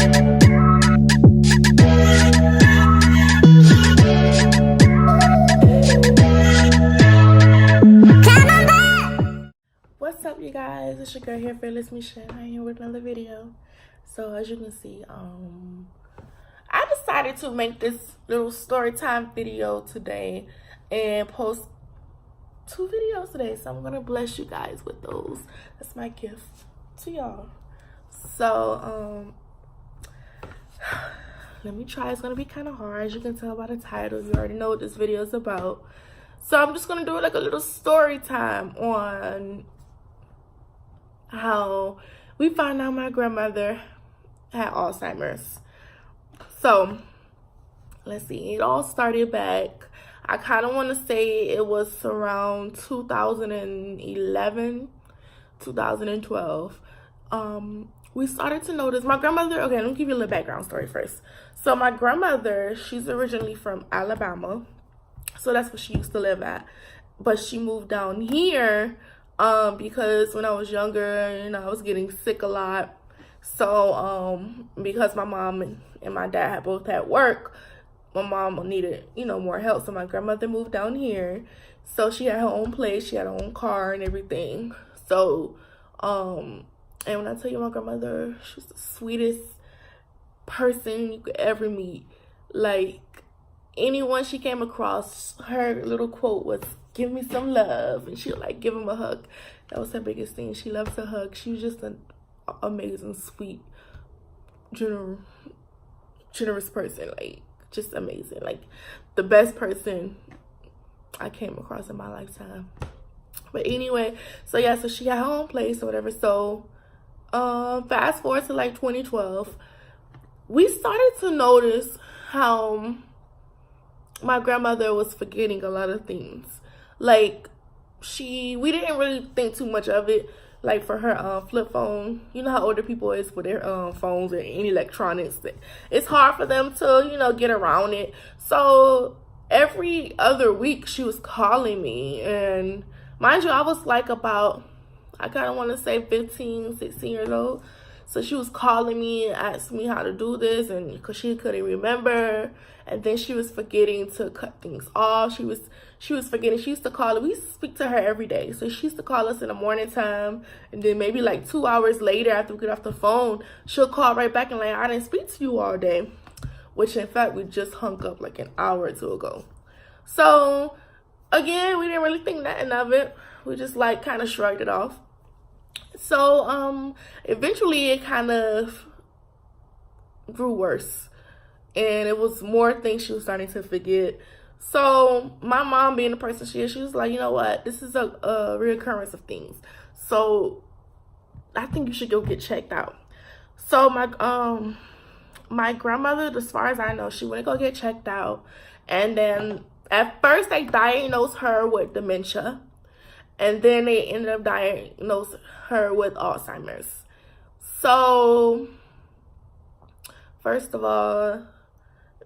What's up, you guys? It's your girl here, Fearless Michelle. I'm here with another video. So as you can see, I decided to make this little story time video today and post 2 videos today. So I'm gonna bless you guys with those. That's my gift to y'all. So let me try. It's gonna be kind of hard, as you can tell by the title. You already know what this video is about. So I'm just gonna do like a little story time on how we found out my grandmother had Alzheimer's. So let's see, it all started back, I kind of want to say it was around 2011, 2012. We started to notice my grandmother. Okay, let me give you a little background story first. So my grandmother, she's originally from Alabama, so that's where she used to live at, but she moved down here because when I was younger, you know, I was getting sick a lot. So because my mom and my dad had both had work, my mom needed, you know, more help. So my grandmother moved down here. So she had her own place, she had her own car and everything. So and when I tell you, my grandmother, she was the sweetest person you could ever meet. Like, anyone she came across, her little quote was, "Give me some love," and she would like give him a hug. That was her biggest thing. She loves a hug. She was just an amazing, sweet, generous person. Like, just amazing. Like, the best person I came across in my lifetime. But anyway, so yeah, so she had her own place or whatever. So fast forward to like 2012, we started to notice how my grandmother was forgetting a lot of things. Like, we didn't really think too much of it. Like, for her flip phone, you know how older people is for their phones or any electronics, it's hard for them to, you know, get around it. So every other week she was calling me, and mind you, I was like about, I kind of want to say 15, 16 years old. So she was calling me and asking me how to do this, and because she couldn't remember. And then she was forgetting to cut things off. She was forgetting. She used to call. We used to speak to her every day. So she used to call us in the morning time, and then maybe like 2 hours later after we get off the phone, she'll call right back and like, "I didn't speak to you all day," which in fact we just hung up like an hour or two ago. So again, we didn't really think nothing of it. We just like kind of shrugged it off. So eventually it kind of grew worse, and it was more things she was starting to forget. So my mom, being the person she is, she was like, "You know what, this is a reoccurrence of things, so I think you should go get checked out." So my grandmother, as far as I know, she went to go get checked out, and then at first they diagnosed her with dementia, and then they ended up diagnosing her with Alzheimer's. So first of all,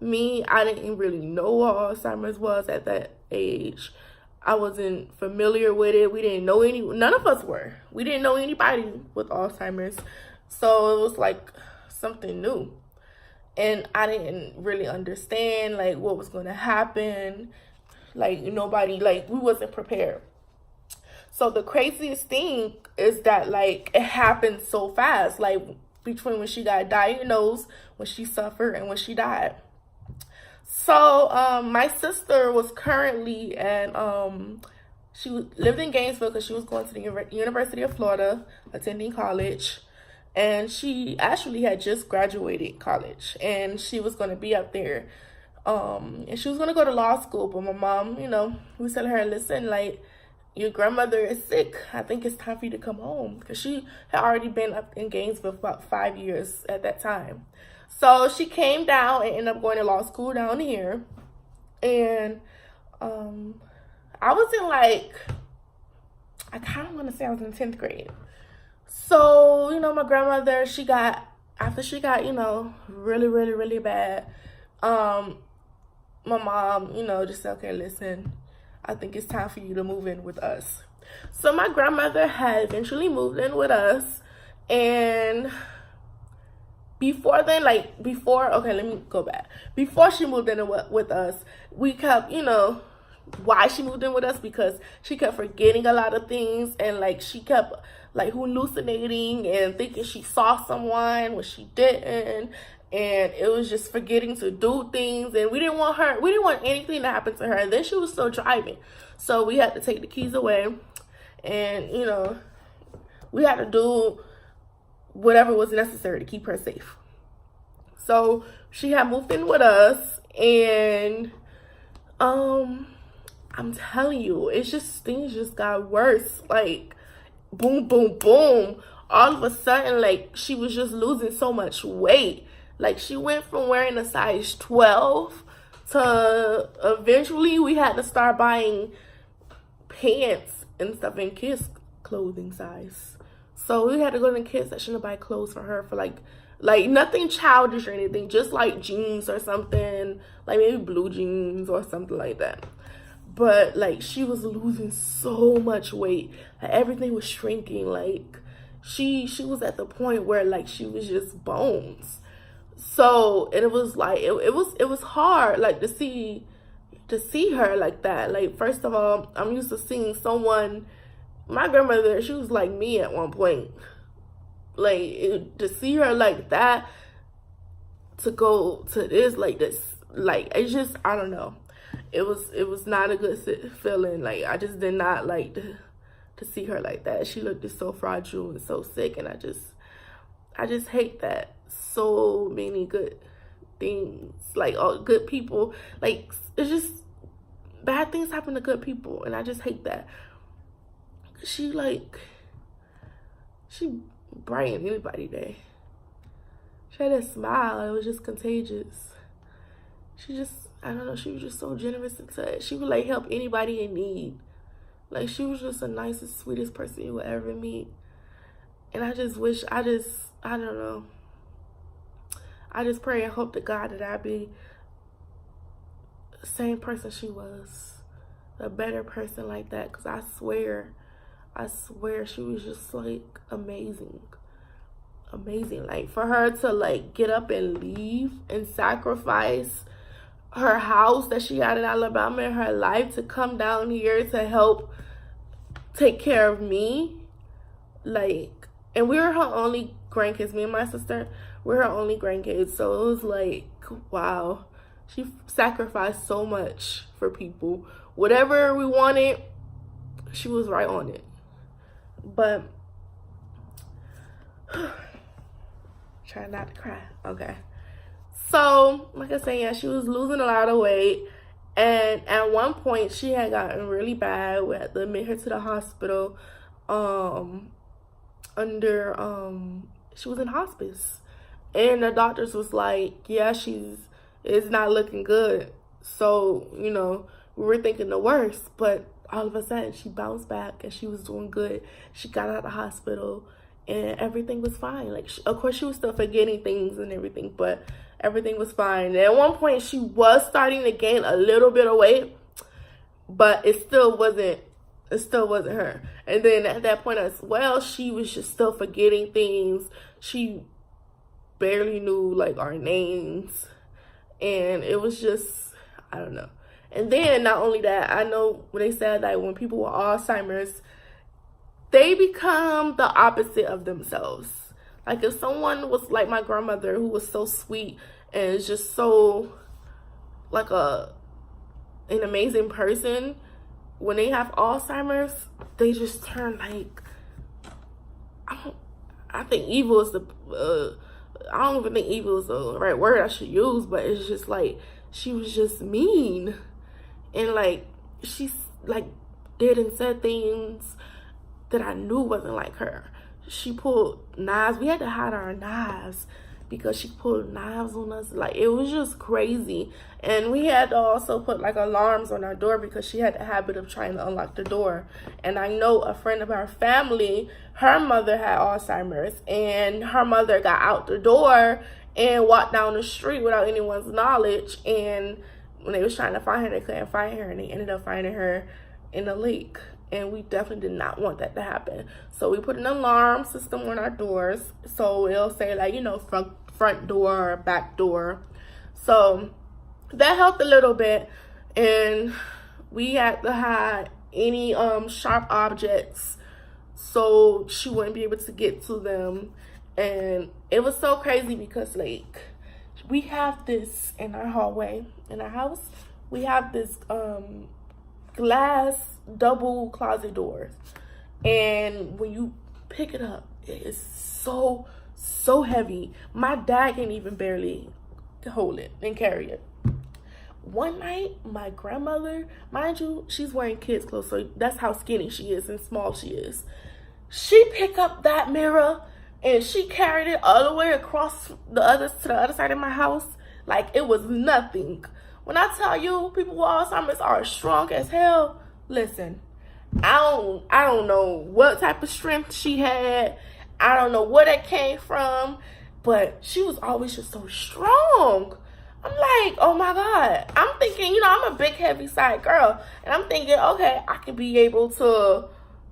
I didn't really know what Alzheimer's was at that age. I wasn't familiar with it. We didn't know none of us were. We didn't know anybody with Alzheimer's. So it was like something new. And I didn't really understand like what was going to happen. Like, nobody, like, we wasn't prepared. So the craziest thing is that, like, it happened so fast, like, between when she got diagnosed, when she suffered, and when she died. So my sister was currently at, she lived in Gainesville because she was going to the University of Florida, attending college. And she actually had just graduated college, and she was going to be up there. And she was going to go to law school, but my mom, you know, we said to her, "Listen, like, your grandmother is sick. I think it's time for you to come home," because she had already been up in Gainesville for about 5 years at that time. So she came down and ended up going to law school down here. And I was in, like, I kind of want to say I was in 10th grade. So, you know, my grandmother, after she got, you know, really, really, really bad, my mom, you know, just said, "Okay, listen, I think it's time for you to move in with us." So my grandmother had eventually moved in with us, and before then, like before, okay, let me go back. Before she moved in with us, we kept, you know, why she moved in with us, because she kept forgetting a lot of things, and like she kept like hallucinating and thinking she saw someone when she didn't, and it was just forgetting to do things, and we didn't want anything to happen to her. And then she was still driving, so we had to take the keys away, and you know, we had to do whatever was necessary to keep her safe. So she had moved in with us, and I'm telling you, it's just, things just got worse. Like, boom, boom, boom. All of a sudden, like, she was just losing so much weight. Like, she went from wearing a size 12 to eventually we had to start buying pants and stuff in kids' clothing size. So we had to go to the kids section to buy clothes for her for like nothing childish or anything, just like jeans or something, like maybe blue jeans or something like that. But like, she was losing so much weight, like everything was shrinking. Like she was at the point where like she was just bones. So, and it was like it was hard, like to see her like that. Like, first of all, I'm used to seeing someone, my grandmother, she was like me at one point. Like, to see her like that, to go to this, like this, like, it's just, I don't know. It was not a good feeling. Like, I just did not like to see her like that. She looked just so fragile and so sick, and I just hate that so many good things, like all good people, like, it's just bad things happen to good people, and I just hate that. She brightened anybody's day. She had a smile. It was just contagious. I don't know, she was just so generous and touch. She would like help anybody in need. Like, she was just the nicest, sweetest person you would ever meet. And I just wish, I don't know. I just pray and hope to God that I be the same person she was. A better person like that. Because I swear she was just like amazing. Amazing. Like, for her to like get up and leave and sacrifice her house that she had in Alabama and her life to come down here to help take care of me. Like, and we were her only grandkids, me and my sister, we're her only grandkids. So it was like, wow, she sacrificed so much for people. Whatever we wanted, she was right on it. But try not to cry. Okay. So, like I said, yeah, she was losing a lot of weight. And at one point, she had gotten really bad. We had to admit her to the hospital. She was in hospice. And the doctors was like, yeah, it's not looking good. So, you know, we were thinking the worst. But all of a sudden, she bounced back and she was doing good. She got out of the hospital and everything was fine. Like, of course, she was still forgetting things and everything, but everything was fine. And at one point, she was starting to gain a little bit of weight, but it still wasn't her. And then at that point as well, she was just still forgetting things. She barely knew like our names, and it was just, I don't know. And then not only that, I know when they said that when people with Alzheimer's, they become the opposite of themselves. Like, if someone was like my grandmother, who was so sweet and is just so like an amazing person, when they have Alzheimer's, they just turn like, I think evil is I don't even think evil is the right word I should use, but it's just like, she was just mean. And like, she's like did and said things that I knew wasn't like her. She pulled knives. We had to hide our knives because she pulled knives on us. Like, it was just crazy. And we had to also put like alarms on our door because she had the habit of trying to unlock the door. And I know a friend of our family, her mother had Alzheimer's, and her mother got out the door and walked down the street without anyone's knowledge. And when they was trying to find her, they couldn't find her, and they ended up finding her in a lake. And we definitely did not want that to happen. So we put an alarm system on our doors. So it'll say, like, you know, front door, back door. So that helped a little bit. And we had to hide any sharp objects so she wouldn't be able to get to them. And it was so crazy because, like, we have this in our hallway in our house. We have this glass double closet doors, and when you pick it up, it is so heavy. My dad can even barely hold it and carry it. One night, my grandmother, mind you, she's wearing kids clothes, so that's how skinny she is and small she is. She picked up that mirror and she carried it all the way across to the other side of my house like it was nothing. When I tell you, people with Alzheimer's are strong as hell, listen, I don't know what type of strength she had. I don't know where that came from, but she was always just so strong. I'm like, oh my God. I'm thinking, I'm a big, heavy side girl. And I'm thinking, okay, I could be able to,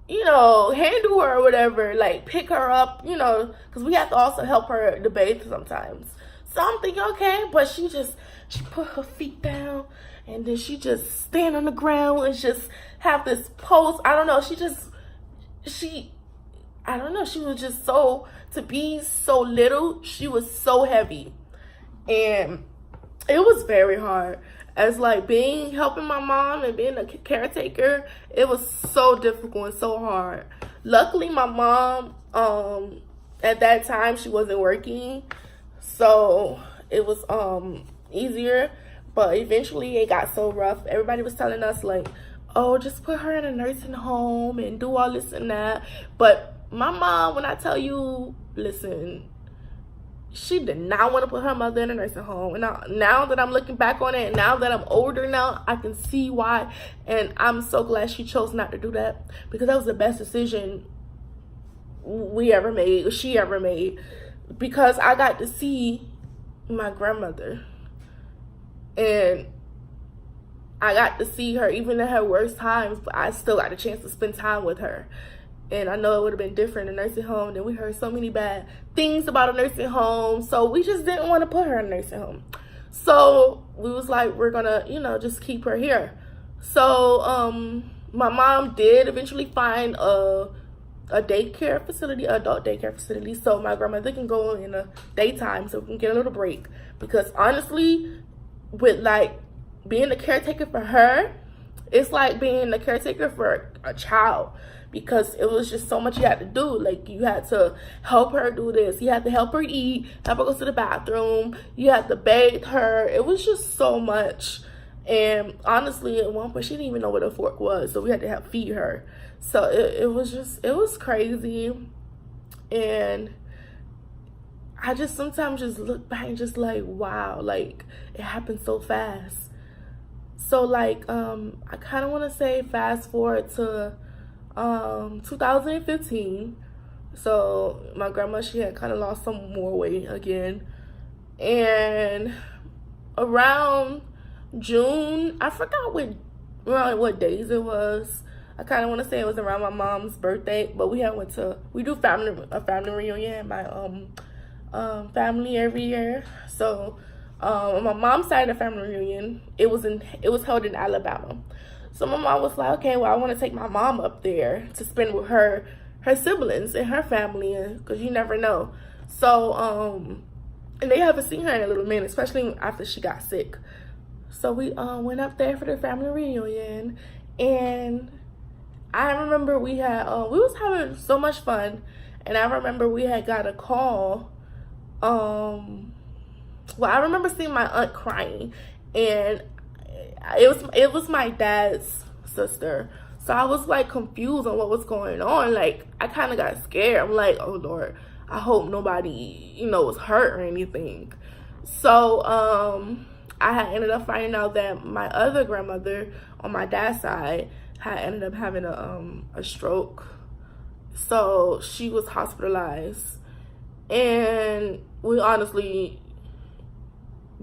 handle her or whatever, like pick her up, because we have to also help her to bathe sometimes. So I'm thinking, okay, but she put her feet down and then she just stand on the ground and just have this pose. I don't know. She was just to be so little, she was so heavy. And it was very hard. As like helping my mom and being a caretaker, it was so difficult and so hard. Luckily, my mom, at that time, she wasn't working, so it was easier. But eventually, it got so rough. Everybody was telling us like, "Oh, just put her in a nursing home and do all this and that." But my mom, when I tell you, listen, she did not want to put her mother in a nursing home. And now that I'm looking back on it, and now that I'm older now, I can see why. And I'm so glad she chose not to do that, because that was the best decision she ever made. Because I got to see my grandmother. And I got to see her even in her worst times, but I still got a chance to spend time with her. And I know it would have been different in a nursing home. And we heard so many bad things about a nursing home. So we just didn't want to put her in a nursing home. So we was like, we're going to, just keep her here. So my mom did eventually find a daycare facility, adult daycare facility. So my grandmother can go in the daytime so we can get a little break. Because honestly, with like being the caretaker for her, it's like being the caretaker for a child. Because it was just so much you had to do. Like, you had to help her do this. You had to help her eat, help her go to the bathroom. You had to bathe her. It was just so much. And honestly, at one point, she didn't even know what a fork was. So we had to help feed her. So it was crazy. And I just sometimes just look back and just like, wow, like, it happened so fast. So, like, I kind of want to say fast forward to 2015. So my grandma, she had kind of lost some more weight again, and around June, I forgot around what days it was. I kind of want to say it was around my mom's birthday, but we do a family reunion in my family every year. So on my mom's side of the family reunion, it was held in Alabama. So my mom was like, okay, well, I want to take my mom up there to spend with her siblings and her family, because you never know. So, and they haven't seen her in a little minute, especially after she got sick. So we went up there for the family reunion, and I remember we was having so much fun, and I remember we had got a call. Well, I remember seeing my aunt crying, and it was my dad's sister. So I was like confused on what was going on. Like, I kind of got scared. I'm like, oh Lord, I hope nobody, was hurt or anything. So I had ended up finding out that my other grandmother on my dad's side had ended up having a stroke. So she was hospitalized, and we honestly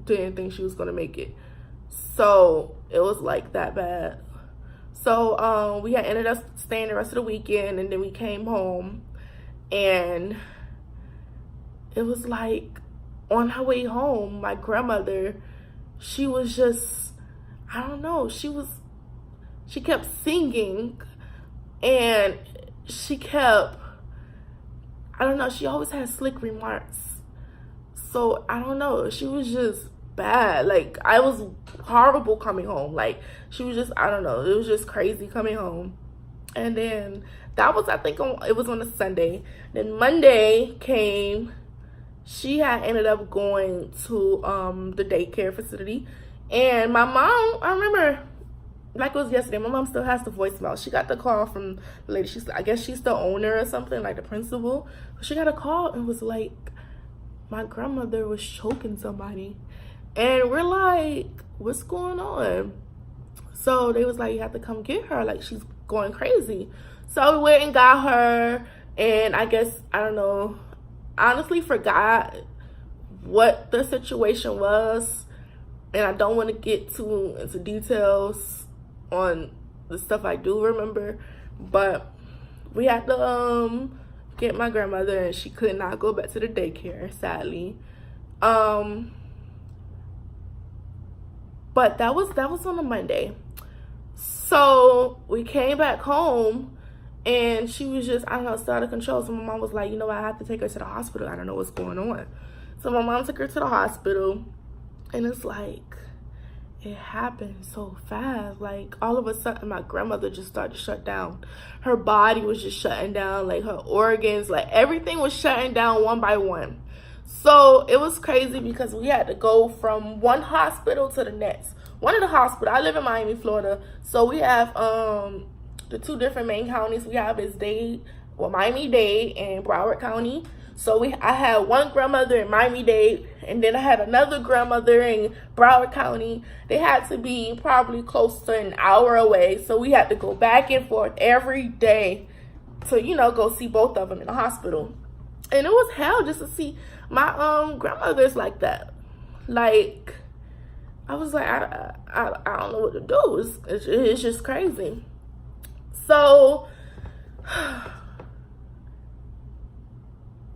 didn't think she was gonna make it. So it was like that bad. So we had ended up staying the rest of the weekend, and then we came home, and it was like on her way home, my grandmother, she was just, I don't know, she kept singing, and she kept, I don't know, she always had slick remarks. So I don't know, she was just bad. Like, I was horrible coming home. Like, she was just, I don't know, it was just crazy coming home. And then that was, I think, it was on a Sunday. Then Monday came. She had ended up going to the daycare facility, and my mom, I remember like it was yesterday, my mom still has the voicemail. She got the call from the lady. I guess she's the owner or something, like the principal. She got a call and was like, my grandmother was choking somebody. And we're like, what's going on? So they was like, you have to come get her, like she's going crazy. So we went and got her, and I guess, I don't know, honestly forgot what the situation was, and I don't want to get too into details on the stuff I do remember, but we had to get my grandmother, and she could not go back to the daycare, sadly. But that was on a Monday. So we came back home, and she was just, I don't know, so out of control. So my mom was like, you know what, I have to take her to the hospital. I don't know what's going on. So my mom took her to the hospital, and it's like, it happened so fast. Like, all of a sudden, my grandmother just started to shut down. Her body was just shutting down, like her organs, like everything was shutting down one by one. So it was crazy because we had to go from one hospital to the next. One of the hospitals, I live in Miami, Florida, so we have the two different main counties we have is Miami-Dade and Broward County. So I had one grandmother in Miami-Dade, and then I had another grandmother in Broward County. They had to be probably close to an hour away, so we had to go back and forth every day to, you know, go see both of them in the hospital. And it was hell just to see my grandmothers like that. Like, I was like, I don't know what to do. It's just crazy. So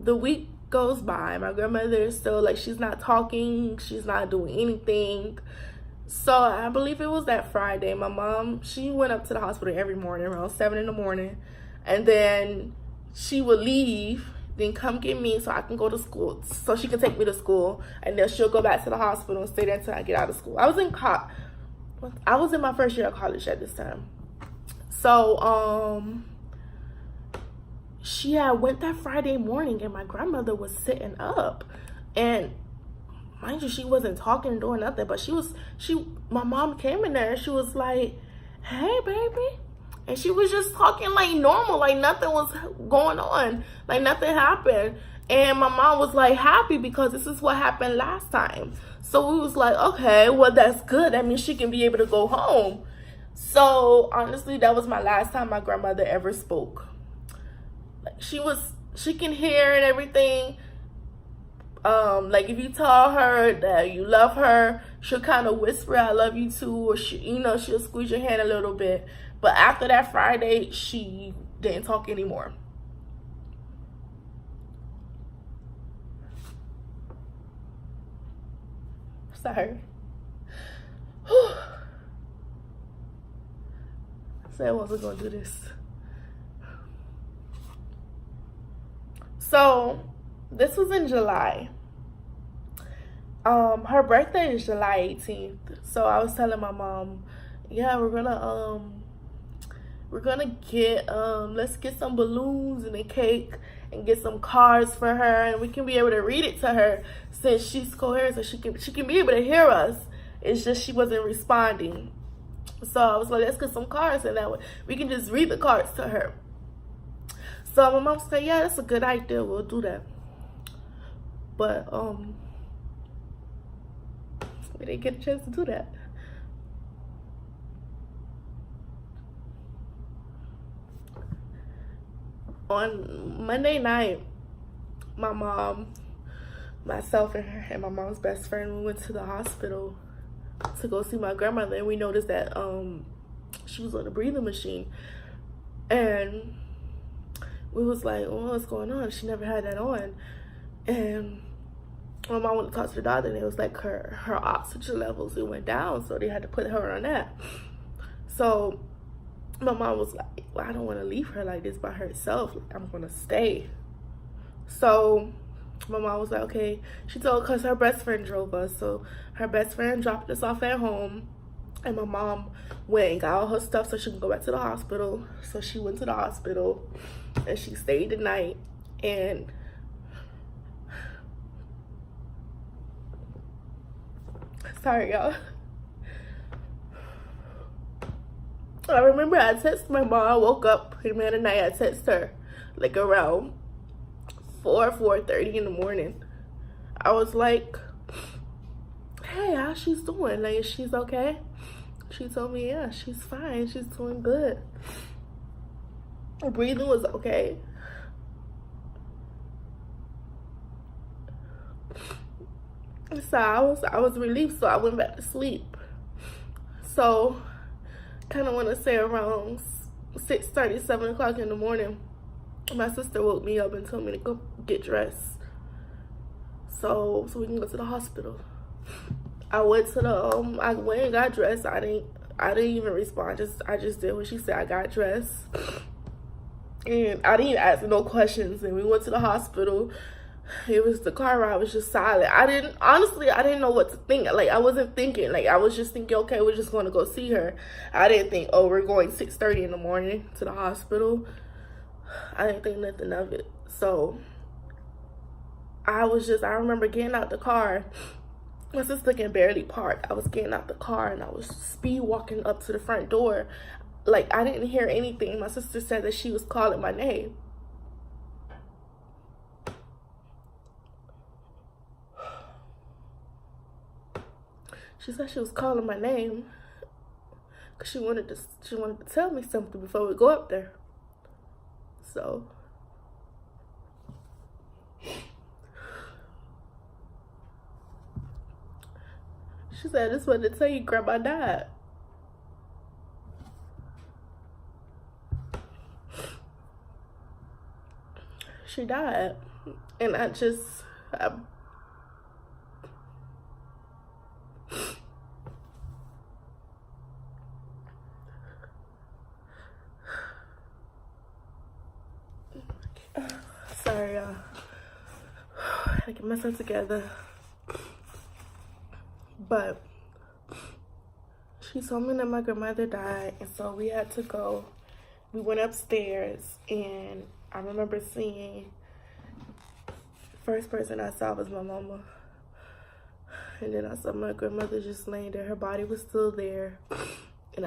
the week goes by. My grandmother is still, like, she's not talking. She's not doing anything. So I believe it was that Friday. My mom, she went up to the hospital every morning around 7 in the morning. And then she would leave, then come get me so I can go to school, so she can take me to school, and then she'll go back to the hospital and stay there until I get out of school. I was in my first year of college at this time. So she had went that Friday morning, and my grandmother was sitting up, and mind you, she wasn't talking and doing nothing, but my mom came in there and she was like, hey baby. And she was just talking like normal, like nothing was going on, like nothing happened. And my mom was like happy because this is what happened last time. So we was like, okay, well, that's good. That means she can be able to go home. So honestly, that was my last time my grandmother ever spoke. Like, she can hear and everything. Like, if you tell her that you love her, she'll kind of whisper, I love you too, or she'll squeeze your hand a little bit. But after that Friday, she didn't talk anymore. Sorry. Said I wasn't gonna do this. So this was in July. Her birthday is July 18th. So I was telling my mom, yeah, we're gonna get let's get some balloons and a cake and get some cards for her, and we can be able to read it to her since she's coherent, so she can be able to hear us. It's just she wasn't responding. So I was like, let's get some cards, and that way we can just read the cards to her. So my mom said, yeah, that's a good idea, we'll do that. But we didn't get a chance to do that. On Monday night, my mom, myself, and my mom's best friend, we went to the hospital to go see my grandmother, and we noticed that she was on a breathing machine, and we was like, oh, what's going on? She never had that on. And my mom went to talk to the doctor, and it was like her oxygen levels, it went down, so they had to put her on that. So my mom was like, well, I don't want to leave her like this by herself. Like, I'm gonna stay. So my mom was like, okay. She told, because her best friend drove us, so her best friend dropped us off at home, and my mom went and got all her stuff so she can go back to the hospital. So she went to the hospital and she stayed the night. And sorry, y'all. I remember I texted my mom. I woke up in the middle of the night. I texted her like around 4:30 in the morning. I was like, hey, how she's doing? Like, she's okay? She told me, yeah, she's fine. She's doing good. Her breathing was okay. So I was relieved, so I went back to sleep. So kind of want to say around 6:30, 7 o'clock in the morning, my sister woke me up and told me to go get dressed so we can go to the hospital. I went to the I went and got dressed. I didn't even respond. I just did what she said. I got dressed and I didn't ask no questions, and we went to the hospital. It was, the car ride was just silent. I didn't know what to think. Like, I wasn't thinking. Like, I was just thinking, okay, we're just going to go see her. I didn't think, oh, we're going 6:30 in the morning to the hospital. I didn't think nothing of it. So I remember getting out the car. My sister can barely park. I was getting out the car and I was speed walking up to the front door. Like, I didn't hear anything. My sister said that she was calling my name. She said she was calling my name because she wanted to tell me something before we go up there. So she said, I just wanted to tell you, Grandma died. She died. And I sorry, y'all. I get myself together. But she told me that my grandmother died, and so we had to go. We went upstairs, and I remember seeing, the first person I saw was my mama. And then I saw my grandmother just laying there. Her body was still there. And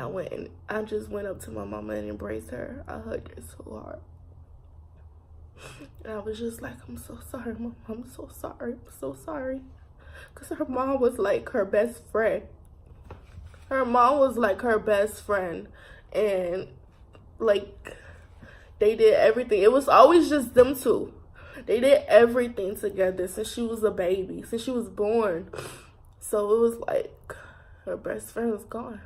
I just went up to my mama and embraced her. I hugged her so hard. And I was just like, I'm so sorry, Mom. I'm so sorry. I'm so sorry. Because her mom was like her best friend. Her mom was like her best friend. And like, they did everything. It was always just them two. They did everything together since she was a baby, since she was born. So it was like her best friend was gone.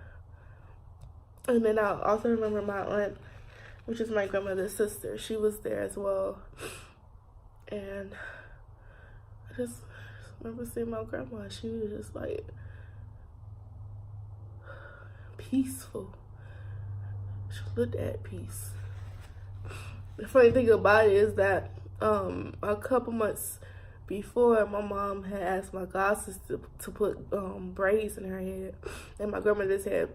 And then I also remember my aunt, which is my grandmother's sister. She was there as well. And I just remember seeing my grandma. She was just like peaceful. She looked at peace. The funny thing about it is that a couple months before, my mom had asked my god sister to put braids in her head and my grandmother's head.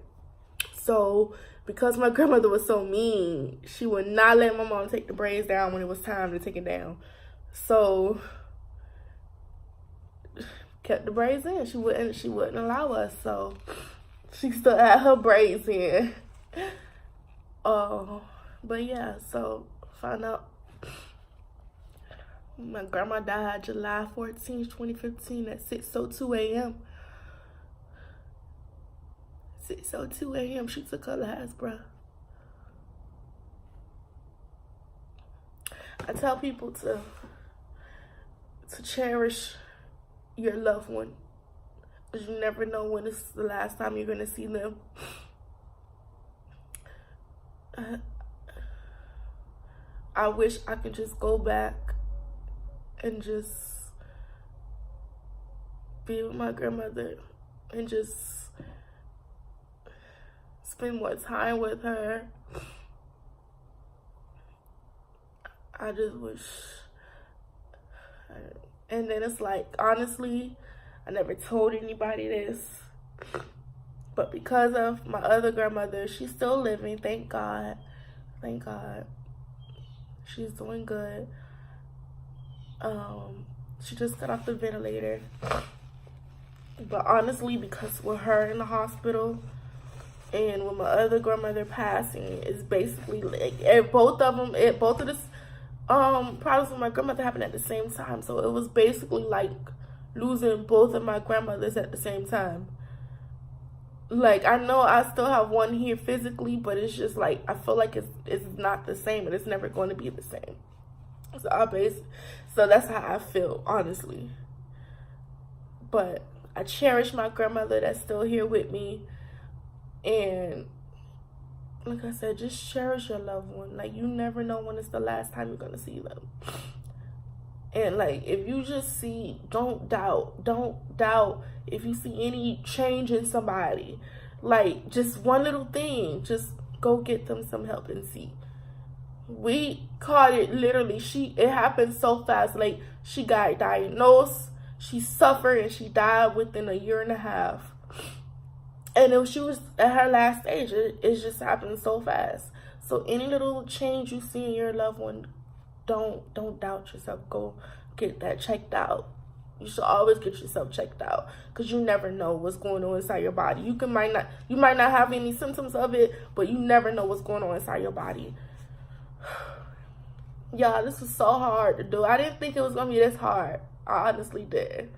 So because my grandmother was so mean, she would not let my mom take the braids down when it was time to take it down. So kept the braids in. She wouldn't allow us. So she still had her braids in. But yeah, so found out my grandma died July 14th, 2015 at 6:02 a.m. 6:02 a.m. She took her last breath. I tell people to cherish your loved one, because you never know when it's the last time you're going to see them. I wish I could just go back and just be with my grandmother and just spend more time with her. I just wish. And then it's like, honestly, I never told anybody this, but because of my other grandmother, she's still living, thank God. Thank God. She's doing good. She just got off the ventilator. But honestly, because with her in the hospital and with my other grandmother passing, it's basically like both of this problems with my grandmother happened at the same time. So it was basically like losing both of my grandmothers at the same time. Like, I know I still have one here physically, but it's just like, I feel like it's not the same, and it's never going to be the same. So that's how I feel, honestly. But I cherish my grandmother that's still here with me. And like I said, just cherish your loved one. Like, you never know when it's the last time you're going to see them. And like, if you just see, don't doubt if you see any change in somebody. Like, just one little thing, just go get them some help and see. We caught it literally. It happened so fast. Like, she got diagnosed, she suffered, and she died within a year and a half. And she was at her last stage. It just happened so fast. So any little change you see in your loved one, don't doubt yourself. Go get that checked out. You should always get yourself checked out, because you never know what's going on inside your body. You might not have any symptoms of it, but you never know what's going on inside your body. Y'all, this was so hard to do. I didn't think it was gonna be this hard. I honestly didn't.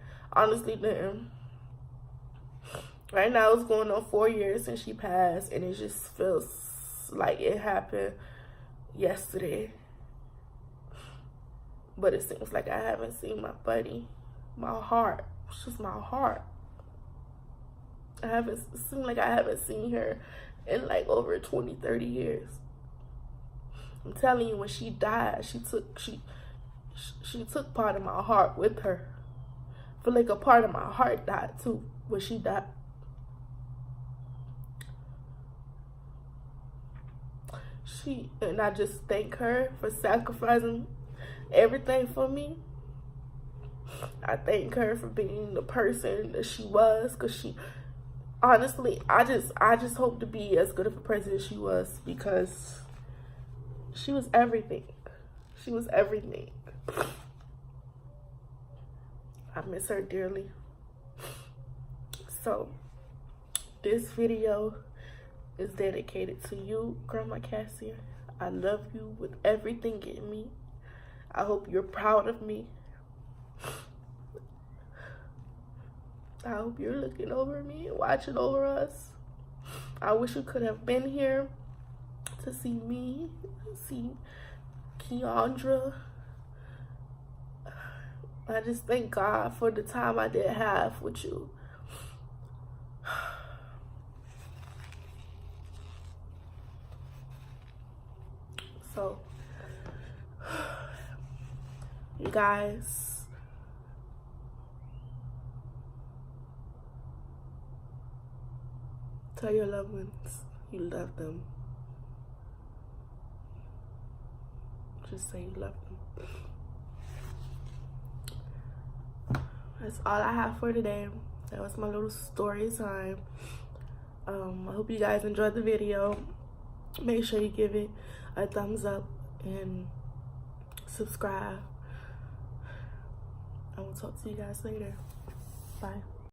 Right now, it's going on 4 years since she passed, and it just feels like it happened yesterday. But it seems like I haven't seen my buddy, my heart. It's just my heart. It seems like I haven't seen her in like over 20, 30 years. I'm telling you, when she died, she took part of my heart with her. I feel like a part of my heart died too when she died. And I just thank her for sacrificing everything for me. I thank her for being the person that she was, because she, honestly, I just hope to be as good of a person as she was, because she was everything. She was everything. I miss her dearly. So this video is dedicated to you, Grandma Cassie. I love you with everything in me. I hope you're proud of me. I hope you're looking over me and watching over us. I wish you could have been here to see me, see Keandra. I just thank God for the time I did have with you. So, you guys, tell your loved ones you love them. Just say you love them. That's all I have for today. That was my little story time. I hope you guys enjoyed the video. Make sure you give it a thumbs up and subscribe. I will talk to you guys later. Bye.